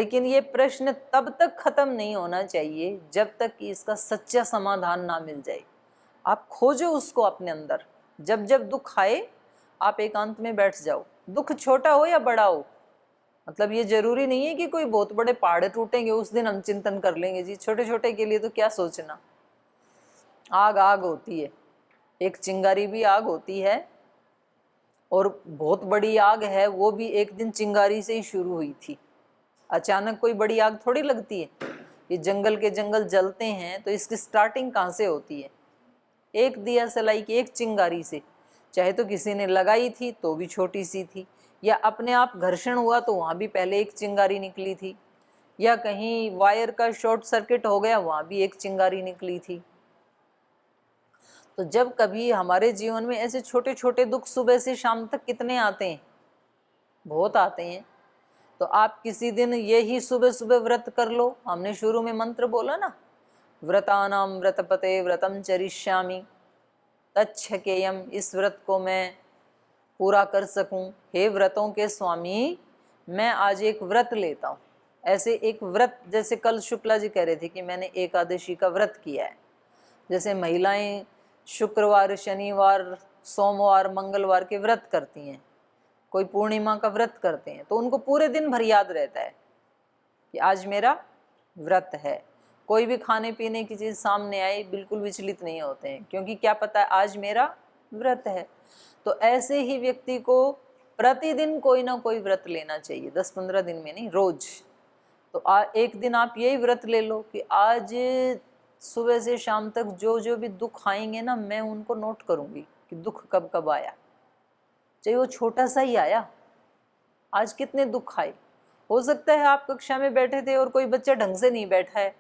लेकिन ये प्रश्न तब तक खत्म नहीं होना चाहिए जब तक कि इसका सच्चा समाधान ना मिल जाए। आप खोजो उसको अपने अंदर। जब जब दुख आए आप एकांत में बैठ जाओ, दुख छोटा हो या बड़ा हो। मतलब ये जरूरी नहीं है कि कोई बहुत बड़े पहाड़ टूटेंगे उस दिन हम चिंतन कर लेंगे जी, छोटे छोटे के लिए तो क्या सोचना। आग आग होती है, एक चिंगारी भी आग होती है, और बहुत बड़ी आग है वो भी एक दिन चिंगारी से ही शुरू हुई थी। अचानक कोई बड़ी आग थोड़ी लगती है। ये जंगल के जंगल जलते हैं तो इसकी स्टार्टिंग कहाँ से होती है? एक दिया सलाई की एक चिंगारी से। चाहे तो किसी ने लगाई थी तो भी छोटी सी थी, या अपने आप घर्षण हुआ तो वहाँ भी पहले एक चिंगारी निकली थी, या कहीं वायर का शॉर्ट सर्किट हो गया वहाँ भी एक चिंगारी निकली थी। तो जब कभी हमारे जीवन में ऐसे छोटे छोटे दुख सुबह से शाम तक कितने आते हैं, बहुत आते हैं। तो आप किसी दिन यही सुबह सुबह व्रत कर लो। हमने शुरू में मंत्र बोला ना, व्रतानाम व्रतपते व्रतम चरिष्यामि तच्छकेयम। इस व्रत को मैं पूरा कर सकूं, हे व्रतों के स्वामी मैं आज एक व्रत लेता हूँ। ऐसे एक व्रत, जैसे कल शुक्ला जी कह रहे थे कि मैंने एकादशी का व्रत किया है। जैसे महिलाएं शुक्रवार शनिवार सोमवार मंगलवार के व्रत करती हैं, कोई पूर्णिमा का व्रत करते हैं, तो उनको पूरे दिन भर याद रहता है कि आज मेरा व्रत है। कोई भी खाने पीने की चीज़ सामने आई बिल्कुल विचलित नहीं होते हैं, क्योंकि क्या पता है आज मेरा व्रत है। तो ऐसे ही व्यक्ति को प्रतिदिन कोई ना कोई व्रत लेना चाहिए, 10-15 दिन में नहीं, रोज। तो एक दिन आप यही व्रत ले लो कि आज सुबह से शाम तक जो जो भी दुख आएंगे ना, मैं उनको नोट करूंगी कि दुख कब कब आया, चाहे वो छोटा सा ही आया। आज कितने दुख आए। हो सकता है आप कक्षा में बैठे थे और कोई बच्चा ढंग से नहीं बैठा है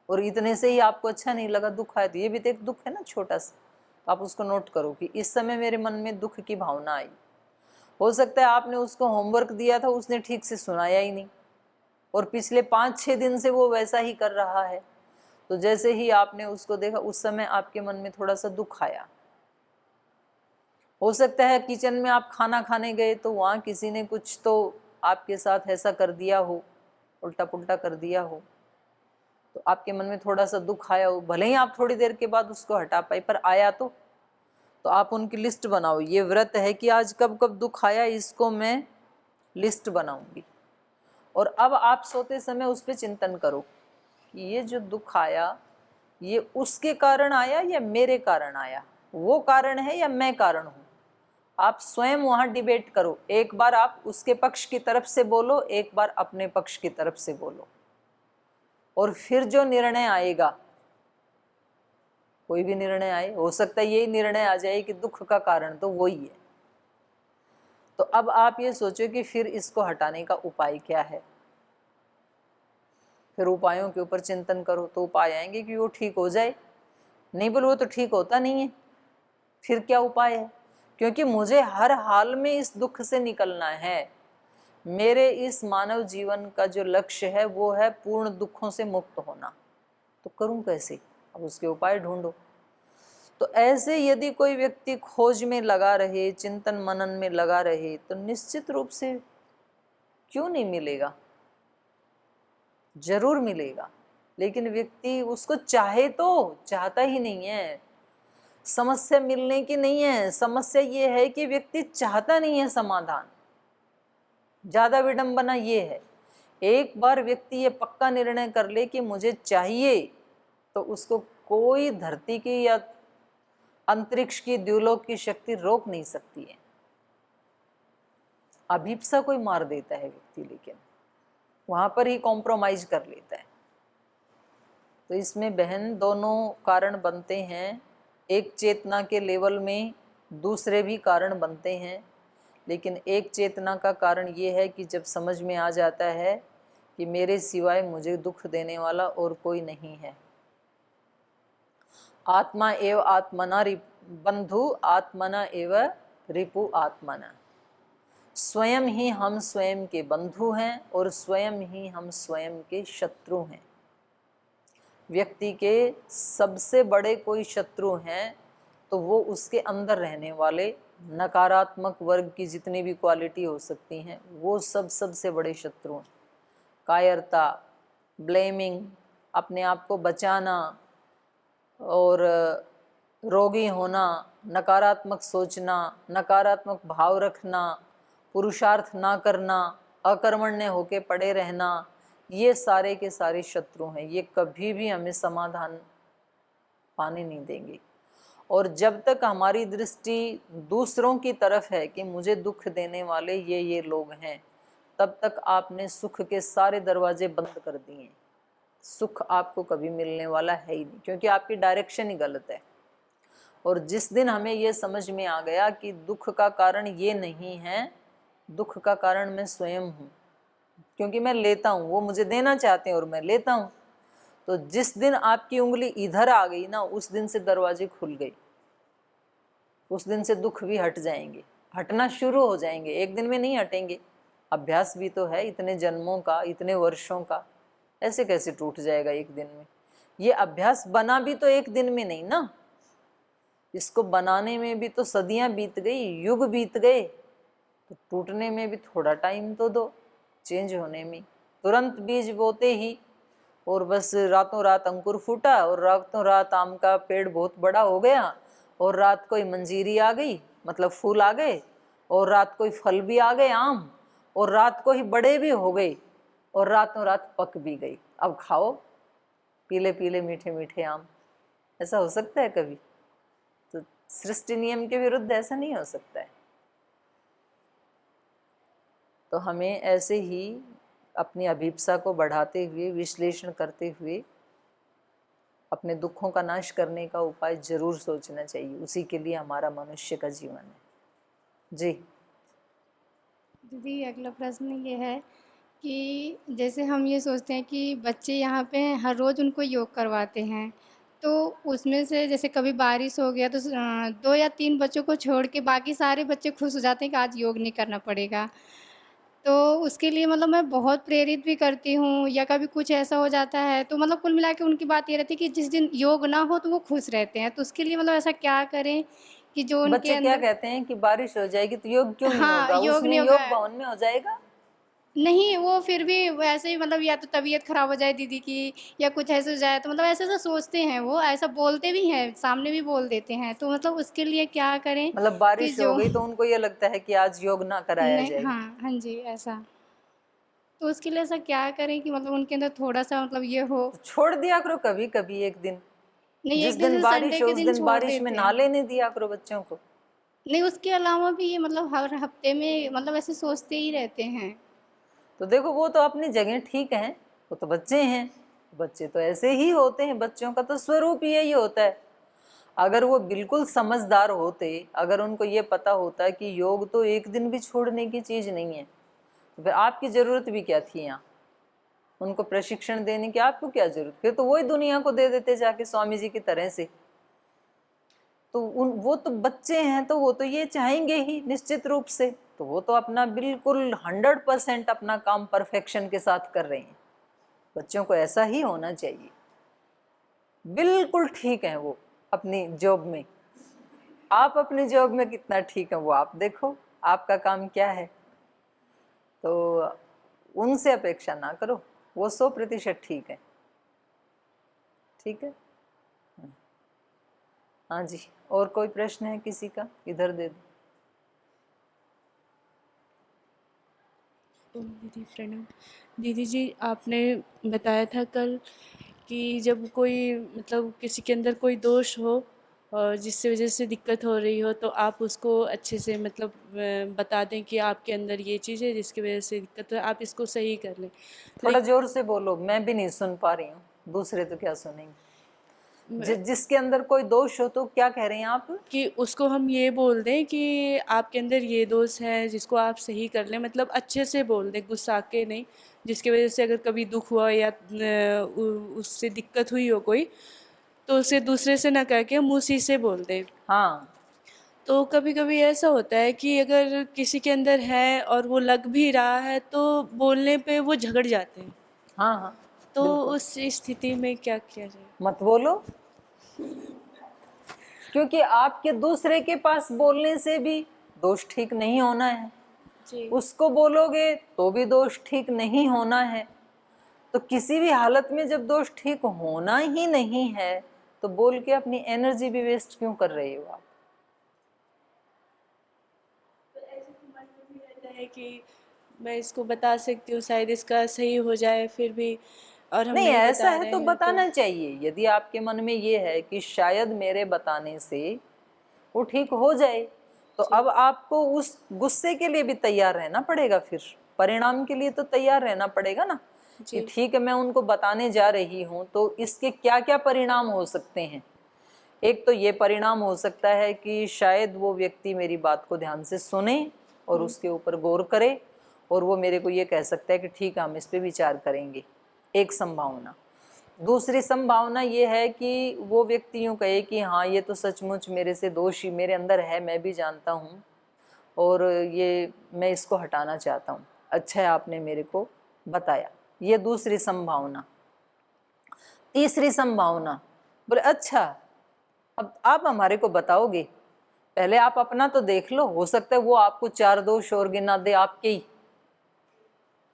और इतने से ही आपको अच्छा नहीं लगा, दुख आया। तो ये भी तो एक दुख है ना, छोटा सा। तो आप उसको नोट करो कि इस समय मेरे मन में दुख की भावना आई। हो सकता है आपने उसको होमवर्क दिया था, उसने ठीक से सुनाया ही नहीं और पिछले 5-6 दिन से वो वैसा ही कर रहा है। तो जैसे ही आपने उसको देखा उस समय आपके मन में थोड़ा सा दुख आया। हो सकता है किचन में आप खाना खाने गए तो वहाँ किसी ने कुछ तो आपके साथ ऐसा कर दिया हो, उल्टा पुल्टा कर दिया हो, तो आपके मन में थोड़ा सा दुख आया हो। भले ही आप थोड़ी देर के बाद उसको हटा पाए, पर आया तो आप उनकी लिस्ट बनाओ। ये व्रत है कि आज कब कब दुख आया, इसको मैं लिस्ट बनाऊंगी। और अब आप सोते समय उस पर चिंतन करो कि ये जो दुख आया ये उसके कारण आया या मेरे कारण आया, वो कारण है या मैं कारण हूँ। आप स्वयं वहाँ डिबेट करो। एक बार आप उसके पक्ष की तरफ से बोलो, एक बार अपने पक्ष की तरफ से बोलो, और फिर जो निर्णय आएगा, कोई भी निर्णय आए, हो सकता है यही निर्णय आ जाए कि दुख का कारण तो वही है। तो अब आप ये सोचो कि फिर इसको हटाने का उपाय क्या है। फिर उपायों के ऊपर चिंतन करो तो उपाय आएंगे कि वो ठीक हो जाए। नहीं बोलो वो तो ठीक होता नहीं है, फिर क्या उपाय है? क्योंकि मुझे हर हाल में इस दुख से निकलना है। मेरे इस मानव जीवन का जो लक्ष्य है वो है पूर्ण दुखों से मुक्त होना। तो करूं कैसे? अब उसके उपाय ढूंढो। तो ऐसे यदि कोई व्यक्ति खोज में लगा रहे, चिंतन मनन में लगा रहे, तो निश्चित रूप से क्यों नहीं मिलेगा, जरूर मिलेगा। लेकिन व्यक्ति उसको चाहे तो, चाहता ही नहीं है। समस्या मिलने की नहीं है, समस्या ये है कि व्यक्ति चाहता नहीं है समाधान। ज्यादा विडंबना ये है। एक बार व्यक्ति ये पक्का निर्णय कर ले कि मुझे चाहिए, तो उसको कोई धरती की या अंतरिक्ष की द्युलोक की शक्ति रोक नहीं सकती है। अभिप्सा कोई मार देता है व्यक्ति, लेकिन वहां पर ही कॉम्प्रोमाइज कर लेता है। तो इसमें बहन दोनों कारण बनते हैं। एक चेतना के लेवल में दूसरे भी कारण बनते हैं, लेकिन एक चेतना का कारण ये है कि जब समझ में आ जाता है कि मेरे सिवाय मुझे दुख देने वाला और कोई नहीं है। आत्मा एव आत्मना बंधु आत्मना एव रिपु आत्मना। स्वयं ही हम स्वयं के बंधु हैं और स्वयं ही हम स्वयं के शत्रु हैं। व्यक्ति के सबसे बड़े कोई शत्रु हैं तो वो उसके अंदर रहने वाले नकारात्मक वर्ग की जितनी भी क्वालिटी हो सकती हैं, वो सबसे बड़े शत्रु हैं। कायरता, ब्लेमिंग, अपने आप को बचाना और रोगी होना, नकारात्मक सोचना, नकारात्मक भाव रखना, पुरुषार्थ ना करना, अकर्मण्य होके पड़े रहना, ये सारे के सारे शत्रु हैं। ये कभी भी हमें समाधान पाने नहीं देंगे। और जब तक हमारी दृष्टि दूसरों की तरफ है कि मुझे दुख देने वाले ये लोग हैं, तब तक आपने सुख के सारे दरवाजे बंद कर दिए। सुख आपको कभी मिलने वाला है ही नहीं, क्योंकि आपकी डायरेक्शन ही गलत है। और जिस दिन हमें ये समझ में आ गया कि दुख का कारण ये नहीं है, दुख का कारण मैं स्वयं हूँ, क्योंकि मैं लेता हूँ, वो मुझे देना चाहते हैं और मैं लेता हूँ। तो जिस दिन आपकी उंगली इधर आ गई ना, उस दिन से दरवाजे खुल गए, उस दिन से दुख भी हट जाएंगे, हटना शुरू हो जाएंगे। एक दिन में नहीं हटेंगे, अभ्यास भी तो है इतने जन्मों का, इतने वर्षों का, ऐसे कैसे टूट जाएगा एक दिन में। ये अभ्यास बना भी तो एक दिन में नहीं ना, इसको बनाने में भी तो सदियां बीत गई, युग बीत गए। तो टूटने में भी थोड़ा टाइम तो दो, चेंज होने में। तुरंत बीज बोते ही और बस रातों रात अंकुर फूटा, और रातों रात आम का पेड़ बहुत बड़ा हो गया, और रात कोई मंजीरी आ गई, मतलब फूल आ गए, और रात कोई फल भी आ गए आम, और रात को ही बड़े भी हो गए, और रातों रात पक भी गई। अब खाओ पीले पीले मीठे मीठे आम। ऐसा हो सकता है कभी? तो सृष्टि नियम के विरुद्ध ऐसा नहीं हो सकता है। तो हमें ऐसे ही अपनी अभिप्सा को बढ़ाते हुए, विश्लेषण करते हुए अपने दुखों का नाश करने का उपाय जरूर सोचना चाहिए। उसी के लिए हमारा मनुष्य का जीवन है। जी दीदी, अगला प्रश्न ये है कि जैसे हम ये सोचते हैं कि बच्चे यहाँ पे हैं, हर रोज़ उनको योग करवाते हैं, तो उसमें से जैसे कभी बारिश हो गया तो 2 या 3 बच्चों को छोड़ के बाकी सारे बच्चे खुश हो जाते हैं कि आज योग नहीं करना पड़ेगा। तो उसके लिए मतलब मैं बहुत प्रेरित भी करती हूँ, या कभी कुछ ऐसा हो जाता है तो मतलब कुल मिला के उनकी बात ये रहती है कि जिस दिन योग ना हो तो वो खुश रहते हैं। तो उसके लिए मतलब ऐसा क्या करें कि जो उनके बच्चे क्या अंदर। कहते हैं कि बारिश हो जाएगी तो योग क्यों नहीं हाँ, होगा, योग उसमें नहीं योग होगा। भवन में हो जाएगा। नहीं, वो फिर भी वैसे ही मतलब या तो तबीयत ख़राब हो जाए दीदी की, या कुछ ऐसे हो जाए, तो मतलब ऐसा-ऐसा सोचते हैं वो, ऐसा बोलते भी हैं, सामने भी बोल देते हैं। तो मतलब उसके लिए क्या करें मतलब कि बारिश हो जो गई तो उनको ये लगता है कि आज योग ना कराया नहीं, जाए। हाँ, हाँ जी, ऐसा। तो उसके लिए ऐसा क्या करें कि मतलब उनके अंदर थोड़ा-सा मतलब ये हो। तो छोड़ दिया करो कभी कभी एक दिन, नहीं, जिस एक दिन दिन जैसे बारिश संडे हो के उस दिन दिन छोड़ बारिश में देते नहा हैं। लेने दिया करो बच्चों को। नहीं, उसके अलावा भी ये मतलब हर हफ्ते में मतलब ऐसे सोचते ही रहते हैं। तो देखो वो तो अपनी जगह ठीक है, वो तो बच्चे हैं, बच्चे तो ऐसे ही होते हैं, बच्चों का तो स्वरूप ही यही होता है। अगर वो बिल्कुल समझदार होते, अगर उनको ये पता होता कि योग तो एक दिन भी छोड़ने की चीज नहीं है, तो फिर आपकी जरूरत भी क्या थी यहाँ उनको प्रशिक्षण देने की? आपको क्या जरूरत? फिर तो वही दुनिया को दे देते जाके स्वामी जी की तरह से। तो वो तो बच्चे हैं, तो वो तो ये चाहेंगे ही निश्चित रूप से। तो वो तो अपना बिल्कुल 100% अपना काम परफेक्शन के साथ कर रहे हैं। बच्चों को ऐसा ही होना चाहिए, बिल्कुल ठीक है वो अपनी जॉब में। आप अपनी जॉब में कितना ठीक है वो आप देखो, आपका काम क्या है। तो उनसे अपेक्षा ना करो, वो 100% ठीक है। ठीक है, हाँ जी। और कोई प्रश्न है किसी का? इधर दे दो। दीदी प्रणाम। दीदी जी, आपने बताया था कल कि जब कोई मतलब किसी के अंदर कोई दोष हो और जिससे वजह से दिक्कत हो रही हो, तो आप उसको अच्छे से मतलब बता दें कि आपके अंदर ये चीज़ है जिसकी वजह से दिक्कत है, आप इसको सही कर लें। थोड़ा लेकिन जोर से बोलो, मैं भी नहीं सुन पा रही हूँ, दूसरे तो क्या सुनेंगे। जिसके अंदर कोई दोष हो तो क्या कह रहे हैं आप? कि उसको हम ये बोल दें कि आपके अंदर ये दोष है जिसको आप सही कर लें, मतलब अच्छे से बोल दें, गुस्सा के नहीं, जिसकी वजह से अगर कभी दुख हुआ या उससे दिक्कत हुई हो कोई, तो उसे दूसरे से ना कह के हम उसी से बोल दें। हाँ तो कभी कभी ऐसा होता है कि अगर किसी के अंदर है और वो लग भी रहा है तो बोलने पे वो झगड़ जाते हैं। हाँ हाँ, तो बिल्कुल उस स्थिति में क्या किया जाए? मत बोलो, क्योंकि आपके दूसरे के पास बोलने से भी दोष ठीक नहीं होना है। जी। उसको बोलोगे तो भी दोष ठीक नहीं होना है। तो किसी भी हालत में जब दोष ठीक होना ही नहीं है तो बोल के अपनी एनर्जी भी वेस्ट क्यों कर रहे हो आप? तो ऐसे तो मन में भी रहता है कि मैं इसको बता सकती हूँ, शायद इसका सही हो जाए, फिर भी और हम नहीं, नहीं ऐसा बता है रहे तो हैं बताना चाहिए। यदि आपके मन में ये है कि शायद मेरे बताने से वो ठीक हो जाए, तो जी अब आपको उस गुस्से के लिए भी तैयार रहना पड़ेगा, फिर परिणाम के लिए तो तैयार रहना पड़ेगा ना कि जी ठीक है मैं उनको बताने जा रही हूँ तो इसके क्या क्या परिणाम हो सकते हैं। एक तो ये परिणाम हो सकता है कि शायद वो व्यक्ति मेरी बात को ध्यान से सुने और उसके ऊपर गौर करे और वो मेरे को ये कह सकता है कि ठीक है हम इस पे विचार करेंगे, एक संभावना। दूसरी संभावना ये है कि वो व्यक्ति यूँ कहे कि हाँ ये तो सचमुच मेरे से दोष ही मेरे अंदर है, मैं भी जानता हूँ और ये मैं इसको हटाना चाहता हूँ, अच्छा है आपने मेरे को बताया। ये दूसरी संभावना। तीसरी संभावना, बोले अच्छा अब आप हमारे को बताओगे, पहले आप अपना तो देख लो, हो सकता है वो आपको 4 दोष और गिना दे आपके ही,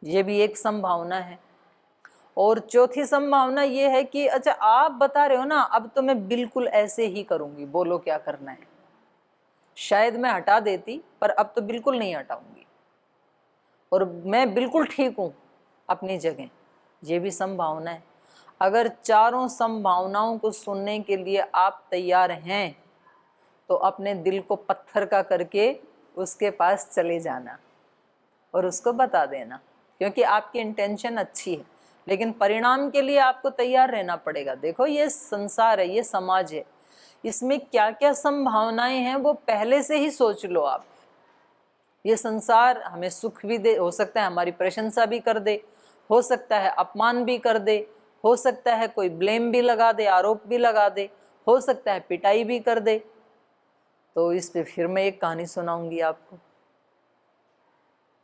ये भी एक संभावना है। और चौथी संभावना ये है कि अच्छा आप बता रहे हो ना, अब तो मैं बिल्कुल ऐसे ही करूंगी, बोलो क्या करना है। शायद मैं हटा देती पर अब तो बिल्कुल नहीं हटाऊंगी और मैं बिल्कुल ठीक हूं अपनी जगह, ये भी संभावना है। अगर चारों संभावनाओं को सुनने के लिए आप तैयार हैं तो अपने दिल को पत्थर का करके उसके पास चले जाना और उसको बता देना, क्योंकि आपकी इंटेंशन अच्छी है, लेकिन परिणाम के लिए आपको तैयार रहना पड़ेगा। देखो ये संसार है, ये समाज है, इसमें क्या क्या संभावनाएं हैं वो पहले से ही सोच लो आप। ये संसार हमें सुख भी दे, हो सकता है हमारी प्रशंसा भी कर दे, हो सकता है अपमान भी कर दे, हो सकता है कोई ब्लेम भी लगा दे, आरोप भी लगा दे, हो सकता है पिटाई भी कर दे। तो इस पे फिर मैं एक कहानी सुनाऊंगी आपको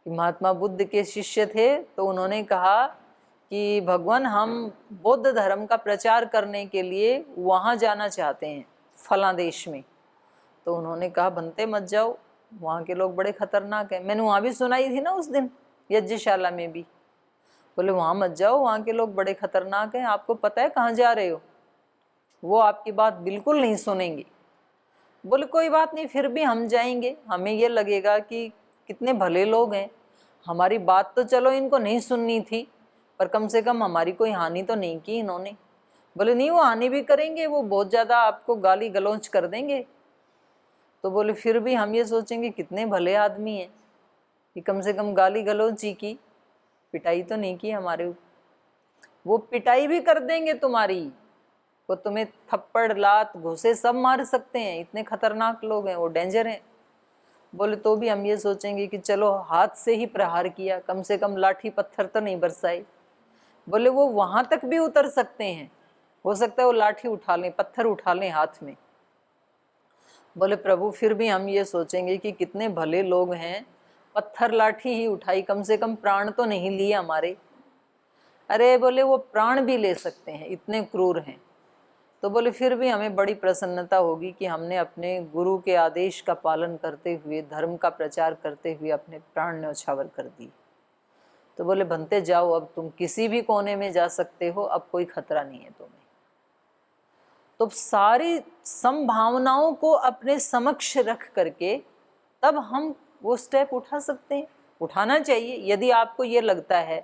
कि महात्मा बुद्ध के शिष्य थे, तो उन्होंने कहा कि भगवान हम बौद्ध धर्म का प्रचार करने के लिए वहाँ जाना चाहते हैं फला देश में। तो उन्होंने कहा बनते मत जाओ, वहाँ के लोग बड़े खतरनाक हैं। मैंने वहाँ भी सुनाई थी ना उस दिन यज्ञशाला में भी, बोले वहाँ मत जाओ, वहाँ के लोग बड़े खतरनाक हैं, आपको पता है कहाँ जा रहे हो, वो आपकी बात बिल्कुल नहीं सुनेंगे। बोले कोई बात नहीं, फिर भी हम जाएंगे, हमें ये लगेगा कि कितने भले लोग हैं, हमारी बात तो चलो इनको नहीं सुननी थी पर कम से कम हमारी कोई हानि तो नहीं की इन्होंने। बोले नहीं वो हानि भी करेंगे, वो बहुत ज़्यादा आपको गाली गलौज कर देंगे। तो बोले फिर भी हम ये सोचेंगे कितने भले आदमी हैं कि कम से कम गाली गलौज ही की, पिटाई तो नहीं की हमारे ऊपर। वो पिटाई भी कर देंगे तुम्हारी, वो तुम्हें थप्पड़ लात घूसे सब मार सकते हैं, इतने खतरनाक लोग हैं, वो डेंजर हैं। बोले तो भी हम ये सोचेंगे कि चलो हाथ से ही प्रहार किया, कम से कम लाठी पत्थर तो नहीं बरसाई। बोले वो वहां तक भी उतर सकते हैं, हो सकता है वो लाठी उठा लें, पत्थर उठा लें हाथ में। बोले प्रभु फिर भी हम ये सोचेंगे कि कितने भले लोग हैं, पत्थर लाठी ही उठाई, कम से कम प्राण तो नहीं लिए हमारे। अरे बोले वो प्राण भी ले सकते हैं, इतने क्रूर हैं। तो बोले फिर भी हमें बड़ी प्रसन्नता होगी कि हमने अपने गुरु के आदेश का पालन करते हुए, धर्म का प्रचार करते हुए अपने प्राण न्यौछावर कर दिए। तो बोले बनते जाओ, अब तुम किसी भी कोने में जा सकते हो, अब कोई खतरा नहीं है तुम्हें। तो सारी संभावनाओं को अपने समक्ष रख करके तब हम वो स्टेप उठा सकते हैं, उठाना चाहिए। यदि आपको ये लगता है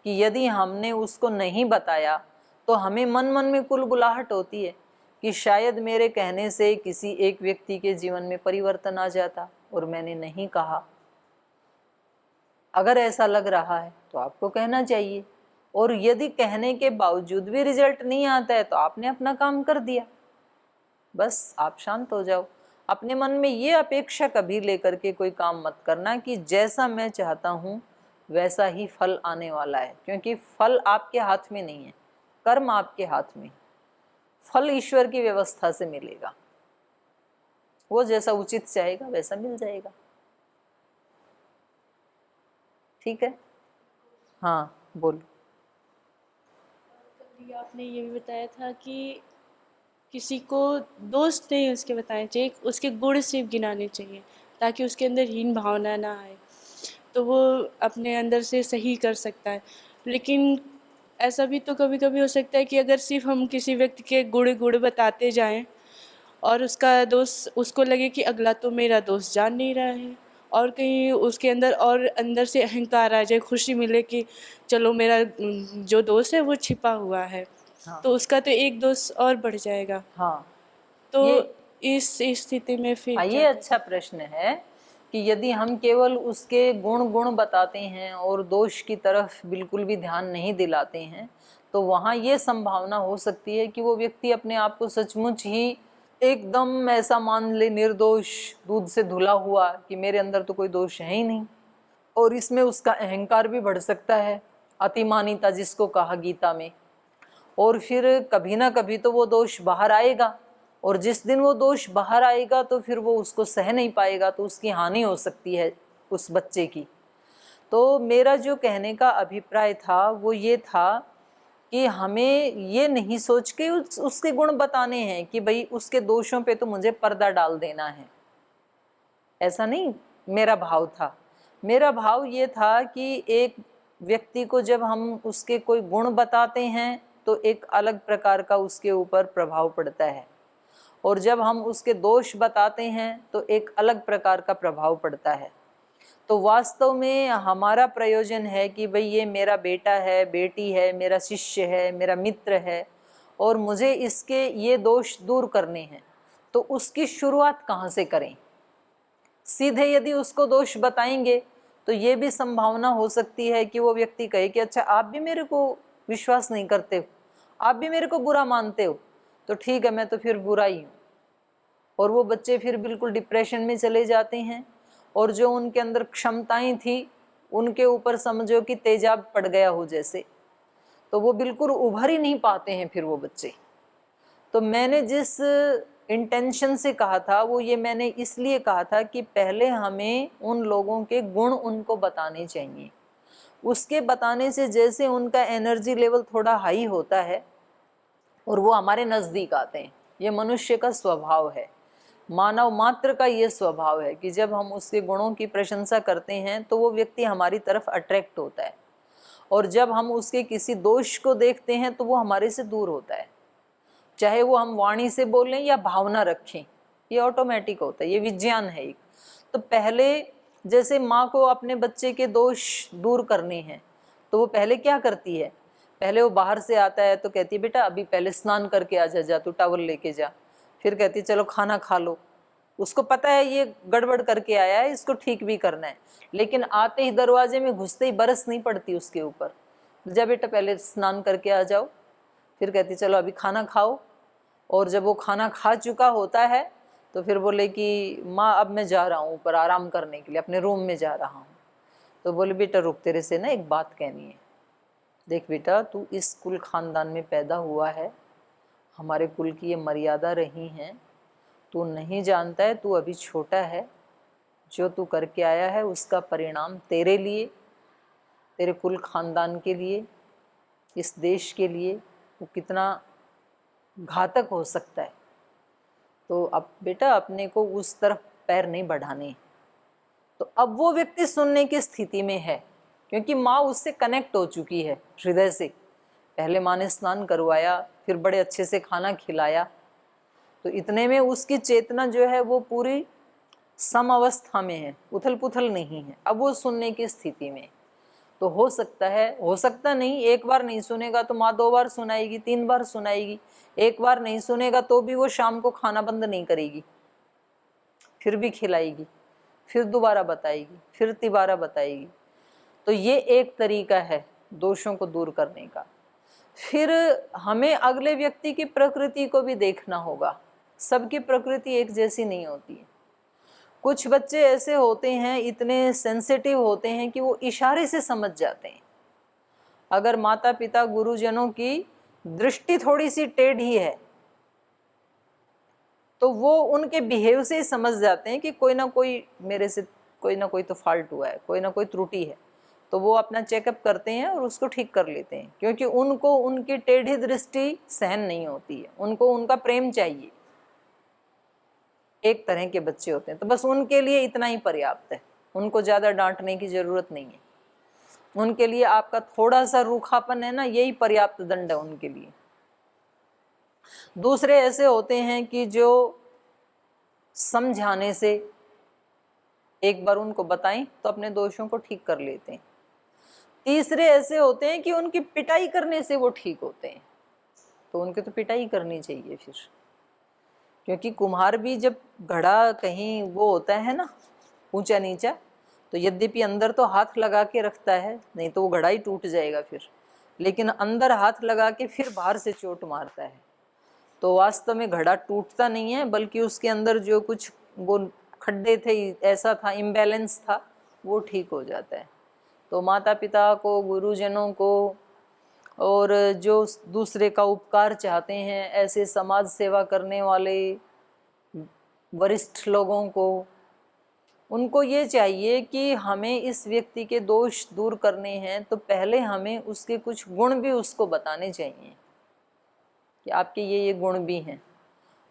कि यदि हमने उसको नहीं बताया तो हमें मन मन में कुलबुलाहट होती है कि शायद मेरे कहने से किसी एक व्यक्ति के जीवन में परिवर्तन आ जाता और मैंने नहीं कहा। अगर ऐसा लग रहा है तो आपको कहना चाहिए, और यदि कहने के बावजूद भी रिजल्ट नहीं आता है तो आपने अपना काम कर दिया, बस आप शांत हो जाओ। अपने मन में ये अपेक्षा कभी लेकर के कोई काम मत करना कि जैसा मैं चाहता हूँ वैसा ही फल आने वाला है, क्योंकि फल आपके हाथ में नहीं है, कर्म आपके हाथ में, फल ईश्वर की व्यवस्था से मिलेगा, वो जैसा उचित चाहेगा वैसा मिल जाएगा। ठीक है, हाँ बोलो। कभी आपने ये भी बताया था कि किसी को दोष नहीं उसके बताने चाहिए, उसके गुण सिर्फ गिनाने चाहिए ताकि उसके अंदर हीन भावना ना आए, तो वो अपने अंदर से सही कर सकता है। लेकिन ऐसा भी तो कभी कभी हो सकता है कि अगर सिर्फ हम किसी व्यक्ति के गुण गुण बताते जाएं और उसका दोस्त उसको लगे कि अगला तो मेरा दोस्त जान नहीं रहा है, और कहीं उसके अंदर और अंदर से अहंकार आ जाए, खुशी मिले कि चलो मेरा जो दोस्त है वो छिपा हुआ है, हाँ तो उसका तो एक दोस्त और बढ़ जाएगा। हाँ। तो ये इस स्थिति में फिर ये क्या? अच्छा प्रश्न है कि यदि हम केवल उसके गुण गुण बताते हैं और दोष की तरफ बिल्कुल भी ध्यान नहीं दिलाते हैं, तो वहाँ ये संभावना हो सकती है कि वो व्यक्ति अपने आप को सचमुच ही एकदम ऐसा मान ले, निर्दोष, दूध से धुला हुआ, कि मेरे अंदर तो कोई दोष है ही नहीं। और इसमें उसका अहंकार भी बढ़ सकता है, अतिमानिता जिसको कहा गीता में। और फिर कभी ना कभी तो वो दोष बाहर आएगा, और जिस दिन वो दोष बाहर आएगा तो फिर वो उसको सह नहीं पाएगा, तो उसकी हानि हो सकती है उस बच्चे की। तो मेरा जो कहने का अभिप्राय था वो ये था कि हमें ये नहीं सोच के उसके गुण बताने हैं कि भाई उसके दोषों पे तो मुझे पर्दा डाल देना है, ऐसा नहीं मेरा भाव था। मेरा भाव ये था कि एक व्यक्ति को जब हम उसके कोई गुण बताते हैं तो एक अलग प्रकार का उसके ऊपर प्रभाव पड़ता है, और जब हम उसके दोष बताते हैं तो एक अलग प्रकार का प्रभाव पड़ता है। तो वास्तव में हमारा प्रयोजन है कि भाई ये मेरा बेटा है, बेटी है, मेरा शिष्य है, मेरा मित्र है, और मुझे इसके ये दोष दूर करने हैं। तो उसकी शुरुआत कहाँ से करें? सीधे यदि उसको दोष बताएंगे तो ये भी संभावना हो सकती है कि वो व्यक्ति कहे कि अच्छा आप भी मेरे को विश्वास नहीं करते हो, आप भी मेरे को बुरा मानते हो, तो ठीक है मैं तो फिर बुरा ही हूँ। और वो बच्चे फिर बिल्कुल डिप्रेशन में चले जाते हैं, और जो उनके अंदर क्षमताएं थी उनके ऊपर समझो कि तेजाब पड़ गया हो जैसे, तो वो बिल्कुल उभर ही नहीं पाते हैं फिर वो बच्चे। तो मैंने जिस इंटेंशन से कहा था वो ये मैंने इसलिए कहा था कि पहले हमें उन लोगों के गुण उनको बताने चाहिए। उसके बताने से जैसे उनका एनर्जी लेवल थोड़ा हाई होता है और वो हमारे नज़दीक आते हैं। ये मनुष्य का स्वभाव है, मानव मात्र का ये स्वभाव है कि जब हम उसके गुणों की प्रशंसा करते हैं तो वो व्यक्ति हमारी तरफ अट्रैक्ट होता है, और जब हम उसके किसी दोष को देखते हैं तो वो हमारे से दूर होता है। चाहे वो हम वाणी से बोलें या भावना रखें, ये ऑटोमेटिक होता है, ये विज्ञान है एक। तो पहले जैसे माँ को अपने बच्चे के दोष दूर करने हैं तो वो पहले क्या करती है? पहले वो बाहर से आता है तो कहती है बेटा अभी पहले स्नान करके आ जा, तू टॉवल लेके जा। फिर कहती है चलो खाना खा लो। उसको पता है ये गड़बड़ करके आया है, इसको ठीक भी करना है, लेकिन आते ही दरवाजे में घुसते ही बरस नहीं पड़ती उसके ऊपर, जा बेटा पहले स्नान करके आ जाओ। फिर कहती चलो अभी खाना खाओ, और जब वो खाना खा चुका होता है तो फिर बोले कि माँ अब मैं जा रहा हूँ ऊपर आराम करने के लिए, अपने रूम में जा रहा हूँ। तो बोले बेटा रुक, तेरे से ना एक बात कहनी है। देख बेटा तू इस कुल खानदान में पैदा हुआ है, हमारे कुल की ये मर्यादा रही हैं, तू नहीं जानता है, तू अभी छोटा है, जो तू करके आया है उसका परिणाम तेरे लिए, तेरे कुल खानदान के लिए, इस देश के लिए वो कितना घातक हो सकता है। तो अब बेटा अपने को उस तरफ पैर नहीं बढ़ाने। तो अब वो व्यक्ति सुनने की स्थिति में है क्योंकि माँ उससे कनेक्ट हो चुकी है हृदय से। पहले माँ ने स्नान करवाया, फिर बड़े अच्छे से खाना खिलाया, तो इतने में उसकी चेतना जो है वो पूरी सम अवस्था में है, उथल पुथल नहीं है। अब वो सुनने की स्थिति में, तो हो सकता है, हो सकता नहीं, एक बार नहीं सुनेगा तो माँ 2 बार सुनाएगी, 3 बार सुनाएगी। एक बार नहीं सुनेगा तो भी वो शाम को खाना बंद नहीं करेगी, फिर भी खिलाएगी, फिर दोबारा बताएगी, फिर तिबारा बताएगी। तो ये एक तरीका है दोषों को दूर करने का। फिर हमें अगले व्यक्ति की प्रकृति को भी देखना होगा। सबकी प्रकृति एक जैसी नहीं होती है। कुछ बच्चे ऐसे होते हैं, इतने सेंसिटिव होते हैं कि वो इशारे से समझ जाते हैं। अगर माता पिता गुरुजनों की दृष्टि थोड़ी सी टेढ़ी है तो वो उनके बिहेव से ही समझ जाते हैं कि कोई ना कोई मेरे से कोई ना कोई तो फॉल्ट हुआ है, कोई ना कोई त्रुटि है। तो वो अपना चेकअप करते हैं और उसको ठीक कर लेते हैं, क्योंकि उनको उनकी टेढ़ी दृष्टि सहन नहीं होती है, उनको उनका प्रेम चाहिए। एक तरह के बच्चे होते हैं तो बस उनके लिए इतना ही पर्याप्त है, उनको ज़्यादा डांटने की ज़रूरत नहीं है। उनके लिए आपका थोड़ा सा रूखापन है ना, यही पर्याप्त दंड है उनके लिए। दूसरे ऐसे होते हैं कि जो समझाने से, एक बार उनको बताएं तो अपने दोषों को ठीक कर लेते हैं। तीसरे ऐसे होते हैं कि उनकी पिटाई करने से वो ठीक होते हैं, तो उनकी तो पिटाई करनी चाहिए फिर, क्योंकि कुम्हार भी जब घड़ा कहीं वो होता है ना ऊंचा नीचा, तो यद्यपि अंदर तो हाथ लगा के रखता है, नहीं तो वो घड़ा ही टूट जाएगा फिर, लेकिन अंदर हाथ लगा के फिर बाहर से चोट मारता है, तो वास्तव में घड़ा टूटता नहीं है, बल्कि उसके अंदर जो कुछ वो खड्डे थे, ऐसा था, इम्बैलेंस था, वो ठीक हो जाता है। तो माता पिता को, गुरुजनों को, और जो दूसरे का उपकार चाहते हैं, ऐसे समाज सेवा करने वाले वरिष्ठ लोगों को, उनको ये चाहिए कि हमें इस व्यक्ति के दोष दूर करने हैं तो पहले हमें उसके कुछ गुण भी उसको बताने चाहिए कि आपके ये गुण भी हैं।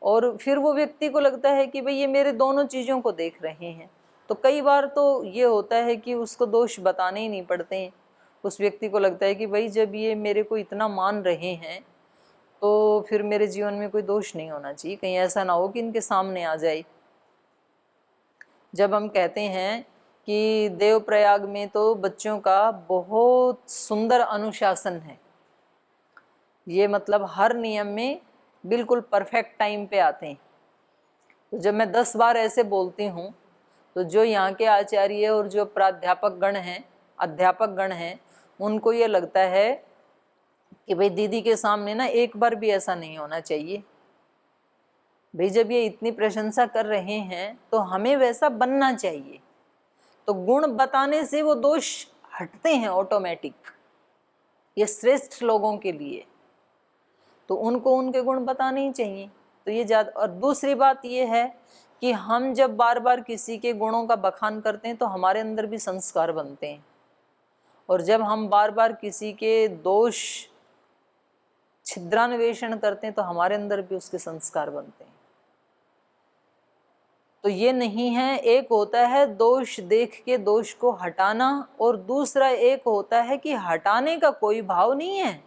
और फिर वो व्यक्ति को लगता है कि भाई ये मेरे दोनों चीज़ों को देख रहे हैं, तो कई बार तो ये होता है कि उसको दोष बताने ही नहीं पड़ते हैं। उस व्यक्ति को लगता है कि भाई जब ये मेरे को इतना मान रहे हैं तो फिर मेरे जीवन में कोई दोष नहीं होना चाहिए, कहीं ऐसा ना हो कि इनके सामने आ जाए। जब हम कहते हैं कि देवप्रयाग में तो बच्चों का बहुत सुंदर अनुशासन है, ये मतलब हर नियम में बिल्कुल परफेक्ट टाइम पे आते हैं, तो जब मैं 10 बार ऐसे बोलती हूँ तो जो यहाँ के आचार्य और जो प्राध्यापक गण हैं, अध्यापक गण हैं, उनको ये लगता है कि भाई दीदी के सामने ना एक बार भी ऐसा नहीं होना चाहिए। भाई जब ये इतनी प्रशंसा कर रहे हैं तो हमें वैसा बनना चाहिए, तो गुण बताने से वो दोष हटते हैं ऑटोमेटिक, ये श्रेष्ठ लोगों के लिए, तो उनको उनके गुण बताने ही चाहिए। तो ये ज़्यादा। और दूसरी बात ये है कि हम जब बार बार किसी के गुणों का बखान करते हैं तो हमारे अंदर भी संस्कार बनते हैं, और जब हम बार बार किसी के दोष छिद्रान्वेषण करते हैं तो हमारे अंदर भी उसके संस्कार बनते हैं। तो ये नहीं है, एक होता है दोष देख के दोष को हटाना, और दूसरा एक होता है कि हटाने का कोई भाव नहीं है,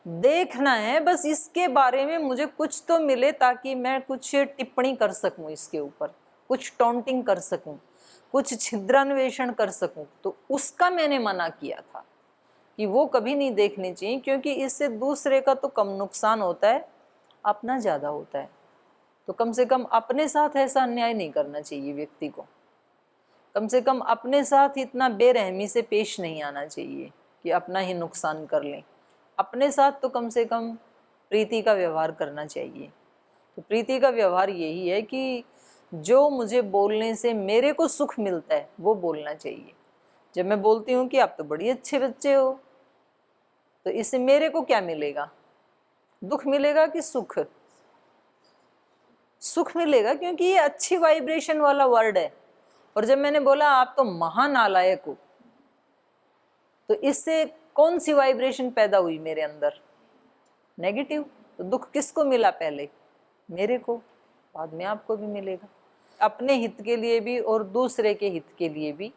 देखना है बस इसके बारे में मुझे कुछ तो मिले ताकि मैं कुछ टिप्पणी कर सकूं, इसके ऊपर कुछ टॉन्टिंग कर सकूं, कुछ छिद्रान्वेषण कर सकूं। तो उसका मैंने मना किया था कि वो कभी नहीं देखनी चाहिए, क्योंकि इससे दूसरे का तो कम नुकसान होता है, अपना ज़्यादा होता है। तो कम से कम अपने साथ ऐसा अन्याय नहीं करना चाहिए व्यक्ति को, कम से कम अपने साथ इतना बेरहमी से पेश नहीं आना चाहिए कि अपना ही नुकसान कर लें। अपने साथ तो कम से कम प्रीति का व्यवहार करना चाहिए। तो प्रीति का व्यवहार यही है कि जो मुझे बोलने से मेरे को सुख मिलता है वो बोलना चाहिए। जब मैं बोलती हूँ कि आप तो बड़ी अच्छे बच्चे हो, तो इससे मेरे को क्या मिलेगा? दुख मिलेगा कि सुख? सुख मिलेगा, क्योंकि ये अच्छी वाइब्रेशन वाला वर्ड है। और जब मैंने बोला आप तो महानालायक हो, तो इससे कौन सी वाइब्रेशन पैदा हुई मेरे अंदर? नेगेटिव। तो दुख किसको मिला? पहले मेरे को, बाद में आपको भी मिलेगा। अपने हित के लिए भी और दूसरे के हित के लिए भी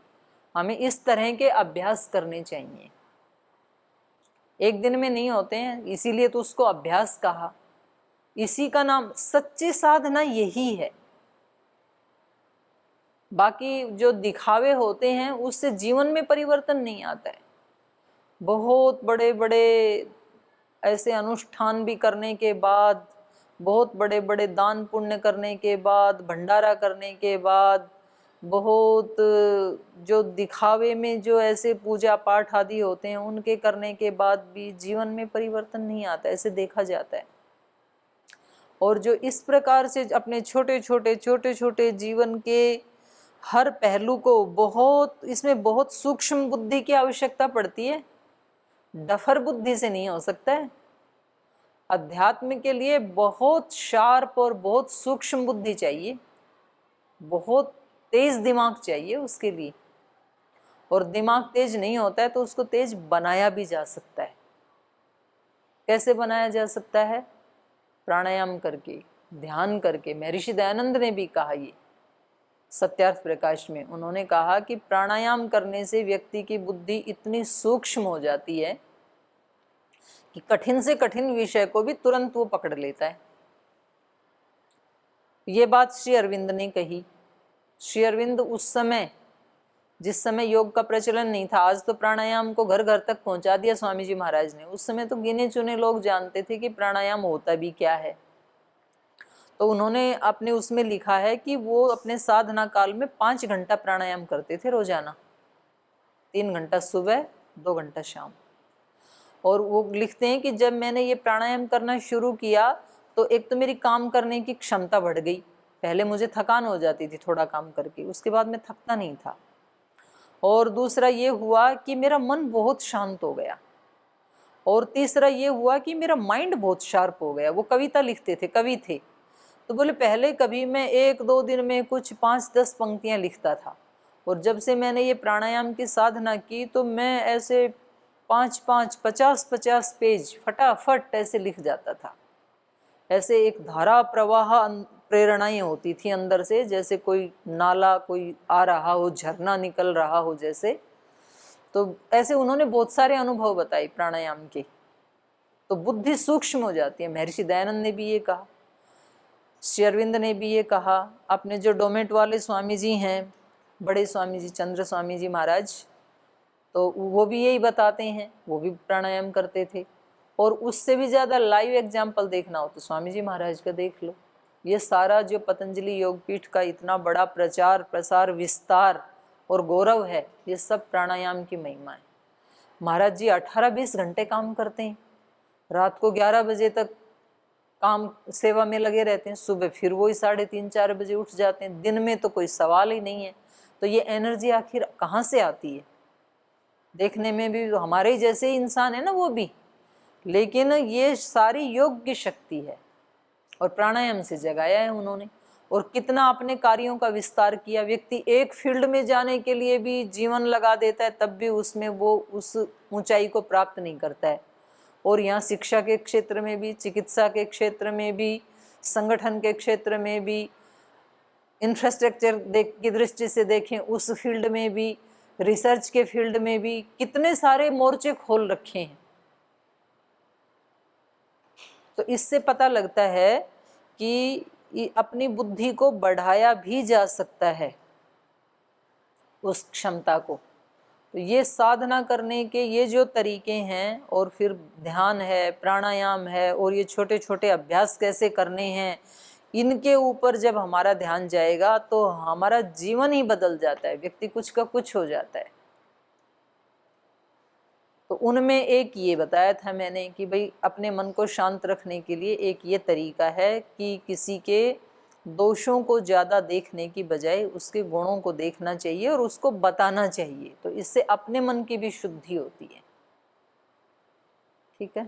हमें इस तरह के अभ्यास करने चाहिए। एक दिन में नहीं होते हैं, इसीलिए तो उसको अभ्यास कहा। इसी का नाम सच्ची साधना यही है। बाकी जो दिखावे होते हैं उससे जीवन में परिवर्तन नहीं आता है। बहुत बड़े बड़े ऐसे अनुष्ठान भी करने के बाद, बहुत बड़े बड़े दान पुण्य करने के बाद, भंडारा करने के बाद, बहुत जो दिखावे में जो ऐसे पूजा पाठ आदि होते हैं उनके करने के बाद भी जीवन में परिवर्तन नहीं आता, ऐसे देखा जाता है। और जो इस प्रकार से अपने छोटे छोटे जीवन के हर पहलू को इसमें बहुत सूक्ष्म बुद्धि की आवश्यकता पड़ती है, डफर बुद्धि से नहीं हो सकता है। अध्यात्म के लिए बहुत शार्प और बहुत सूक्ष्म बुद्धि चाहिए, बहुत तेज दिमाग चाहिए उसके लिए। और दिमाग तेज नहीं होता है तो उसको तेज बनाया भी जा सकता है। कैसे बनाया जा सकता है? प्राणायाम करके, ध्यान करके। महर्षि दयानंद ने भी कहा ये सत्यार्थ प्रकाश में उन्होंने कहा कि प्राणायाम करने से व्यक्ति की बुद्धि इतनी सूक्ष्म हो जाती है कि कठिन से कठिन विषय को भी तुरंत वो पकड़ लेता है। ये बात श्री अरविंद ने कही। श्री अरविंद उस समय, जिस समय योग का प्रचलन नहीं था, आज तो प्राणायाम को घर घर तक पहुंचा दिया स्वामी जी महाराज ने, उस समय तो गिने चुने लोग जानते थे कि प्राणायाम होता भी क्या है। तो उन्होंने अपने उसमें लिखा है कि वो अपने साधना काल में 5 घंटा प्राणायाम करते थे रोजाना, 3 घंटा सुबह, 2 घंटा शाम। और वो लिखते हैं कि जब मैंने ये प्राणायाम करना शुरू किया तो एक तो मेरी काम करने की क्षमता बढ़ गई। पहले मुझे थकान हो जाती थी थोड़ा काम करके, उसके बाद मैं थकता नहीं था। और दूसरा ये हुआ कि मेरा मन बहुत शांत हो गया। और तीसरा ये हुआ कि मेरा माइंड बहुत शार्प हो गया। वो कविता लिखते थे, कवि थे, तो बोले पहले कभी मैं 1-2 दिन में कुछ 5-10 पंक्तियां लिखता था, और जब से मैंने ये प्राणायाम की साधना की तो मैं ऐसे 5-5, 50-50 पेज फटाफट ऐसे लिख जाता था। ऐसे एक धारा प्रवाह प्रेरणाएं होती थी अंदर से, जैसे कोई नाला कोई आ रहा हो, झरना निकल रहा हो जैसे। तो ऐसे उन्होंने बहुत सारे अनुभव बताए प्राणायाम के। तो बुद्धि सूक्ष्म हो जाती है। महर्षि दयानंद ने भी ये कहा, श्री अरविंद ने भी ये कहा। अपने जो डोमेट वाले स्वामी जी हैं, बड़े स्वामी जी चंद्र स्वामी जी महाराज, तो वो भी यही बताते हैं, वो भी प्राणायाम करते थे। और उससे भी ज़्यादा लाइव एग्जाम्पल देखना हो तो स्वामी जी महाराज का देख लो। ये सारा जो पतंजलि योगपीठ का इतना बड़ा प्रचार प्रसार विस्तार और गौरव है, ये सब प्राणायाम की महिमा है। महाराज जी 18-20 घंटे काम करते हैं, रात को 11 बजे तक काम सेवा में लगे रहते हैं, सुबह फिर वही 3:30-4 बजे उठ जाते हैं। दिन में तो कोई सवाल ही नहीं है। तो ये एनर्जी आखिर कहाँ से आती है? देखने में भी हमारे ही जैसे ही इंसान है ना वो भी, लेकिन ये सारी योग की शक्ति है और प्राणायाम से जगाया है उन्होंने। और कितना अपने कार्यों का विस्तार किया। व्यक्ति एक फील्ड में जाने के लिए भी जीवन लगा देता है, तब भी उसमें वो उस ऊंचाई को प्राप्त नहीं करता है। और यहाँ शिक्षा के क्षेत्र में भी, चिकित्सा के क्षेत्र में भी, संगठन के क्षेत्र में भी, इंफ्रास्ट्रक्चर की दृष्टि से देखें उस फील्ड में भी, रिसर्च के फील्ड में भी कितने सारे मोर्चे खोल रखे हैं। तो इससे पता लगता है कि अपनी बुद्धि को बढ़ाया भी जा सकता है, उस क्षमता को। तो ये साधना करने के ये जो तरीके हैं, और फिर ध्यान है, प्राणायाम है, और ये छोटे छोटे अभ्यास कैसे करने हैं, इनके ऊपर जब हमारा ध्यान जाएगा तो हमारा जीवन ही बदल जाता है, व्यक्ति कुछ का कुछ हो जाता है। तो उनमें एक ये बताया था मैंने कि भाई अपने मन को शांत रखने के लिए एक ये तरीका है कि किसी के दोषों को ज़्यादा देखने की बजाय उसके गुणों को देखना चाहिए और उसको बताना चाहिए। तो इससे अपने मन की भी शुद्धि होती है। ठीक है,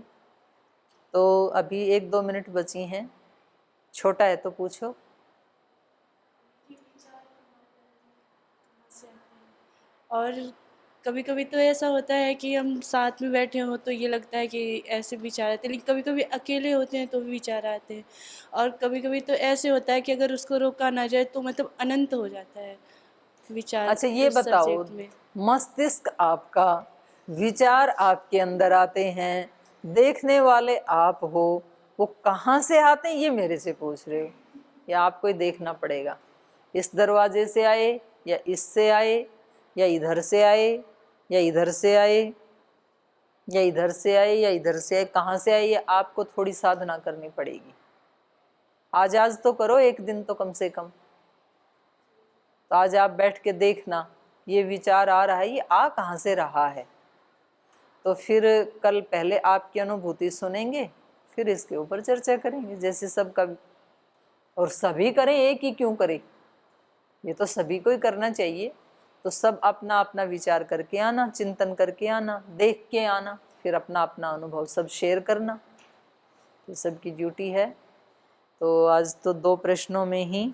तो अभी 1-2 मिनट बची हैं। छोटा है तो पूछो। और कभी कभी तो ऐसा होता है कि हम साथ में बैठे हों तो ये लगता है कि ऐसे विचार आते हैं, लेकिन कभी कभी अकेले होते हैं तो भी विचार आते हैं। और कभी कभी तो ऐसे होता है कि अगर उसको रोका ना जाए तो मतलब अनंत हो जाता है विचार। अच्छा ये उस बताओ, सब्जेक्ट में मस्तिष्क आपका, विचार आपके अंदर आते हैं, देखने वाले आप हो, वो कहाँ से आते हैं ये मेरे से पूछ रहे हो, या आपको ही देखना पड़ेगा? इस दरवाजे से आए या इससे आए या इधर से आए या इधर से आए या इधर से आए या इधर से आए, कहाँ से आए ये आपको थोड़ी साधना करनी पड़ेगी। आज तो करो, एक दिन तो कम से कम। तो आज आप बैठ के देखना, ये विचार आ रहा है, ये आ कहाँ से रहा है। तो फिर कल पहले आपकी अनुभूति सुनेंगे, फिर इसके ऊपर चर्चा करेंगे, जैसे सबका। और सभी करें, एक ही क्यों करें, ये तो सभी को ही करना चाहिए। तो सब अपना अपना विचार करके आना, चिंतन करके आना, देख के आना, फिर अपना अपना अनुभव सब शेयर करना, ये सबकी ड्यूटी है। तो आज तो 2 प्रश्नों में ही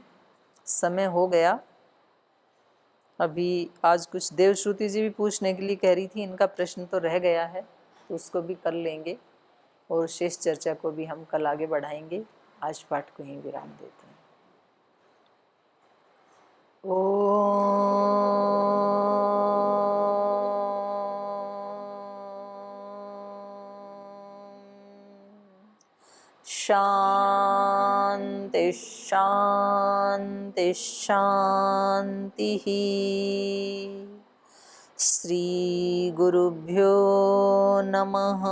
समय हो गया। अभी आज कुछ देवश्रुति जी भी पूछने के लिए कह रही थी, इनका प्रश्न तो रह गया है, तो उसको भी कर लेंगे और शेष चर्चा को भी हम कल आगे बढ़ाएंगे। आज पाठ को ही विराम देते हैं। शांति शांति शांति। श्री गुरुभ्यो नमः।